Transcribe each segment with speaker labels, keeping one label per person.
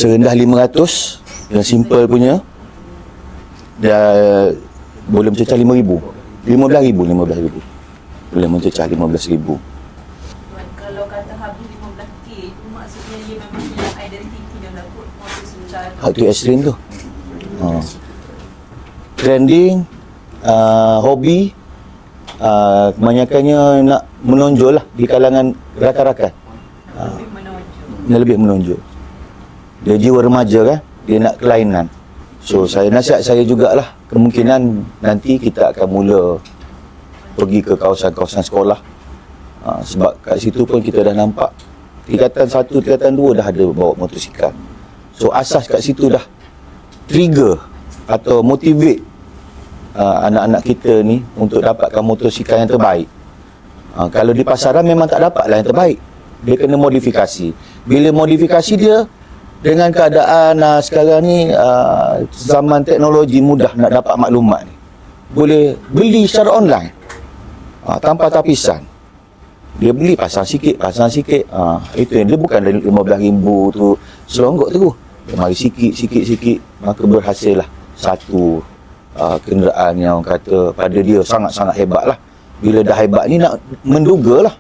Speaker 1: serendah 500 yang simple punya, dah boleh mencecah 5,000, 15,000 boleh mencecah 15,000.
Speaker 2: Kalau kata habis 15K tu maksudnya dia memang hilang identiti dan takut motor secara
Speaker 1: Itu ekstrim tu. Trending, hobi, kebanyakannya nak menonjol lah di kalangan rakan-rakan.
Speaker 2: lebih menonjol.
Speaker 1: Dia lebih menonjol. Dia jiwa remaja kan, dia nak kelainan. So nasihat saya jugalah, kemungkinan nanti kita akan mula pergi ke kawasan-kawasan sekolah. Sebab kat situ pun kita dah nampak tingkatan 1, tingkatan 2 dah ada bawa motosikal. So asas kat situ dah trigger atau motivate anak-anak kita ni untuk dapatkan motosikal yang terbaik. Kalau di pasaran memang tak dapatlah yang terbaik. Dia kena modifikasi. Bila modifikasi dia, dengan keadaan sekarang ni zaman teknologi, mudah nak dapat maklumat ni. Boleh beli secara online tanpa tapisan. Dia beli pasang sikit. Itu yang dia bukan dari 15,000 tu selonggok tu. Dia mari sikit, maka berhasil lah satu kenderaan yang orang kata pada dia sangat-sangat hebat lah. Bila dah hebat ni nak menduga lah.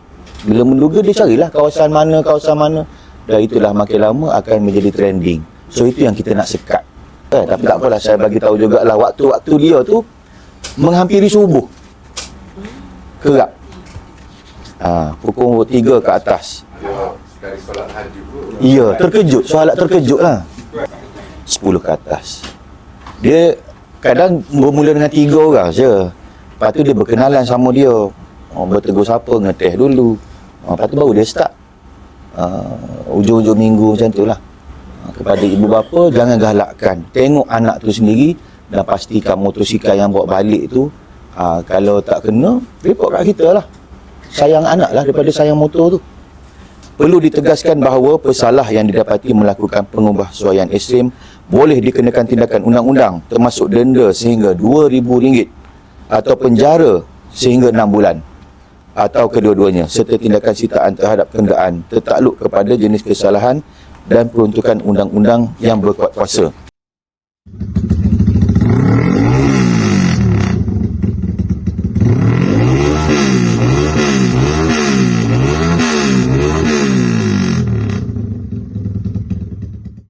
Speaker 1: Bila menduga dia carilah kawasan mana. Dan itulah makin lama akan menjadi trending. So itu yang kita nak sekat. Tapi tak apalah, saya bagi tahu jugalah waktu-waktu dia tu menghampiri subuh. Kerap. Pukul 3 ke atas.
Speaker 3: Dari solat haji pun.
Speaker 1: Ya, terkejut. Soalat terkejut lah. 10 ke atas. Dia kadang bermula dengan 3 orang je. Lepas tu dia berkenalan sama dia. Bertegur siapa, ngeteh dulu. Lepas tu baru dia start. Ujung-ujung minggu macam tu lah. Kepada ibu bapa, jangan galakkan. Tengok anak tu sendiri dan pastikan motosikal yang bawa balik tu, kalau tak kena, report kat kita lah. Sayang anak lah daripada sayang motor tu. Perlu ditegaskan bahawa pesalah yang didapati melakukan pengubahsuaian ekstrim boleh dikenakan tindakan undang-undang termasuk denda sehingga RM2,000 atau penjara sehingga 6 bulan atau kedua-duanya, serta tindakan sitaan terhadap kenderaan tertakluk kepada jenis kesalahan dan peruntukan undang-undang yang berkuat kuasa.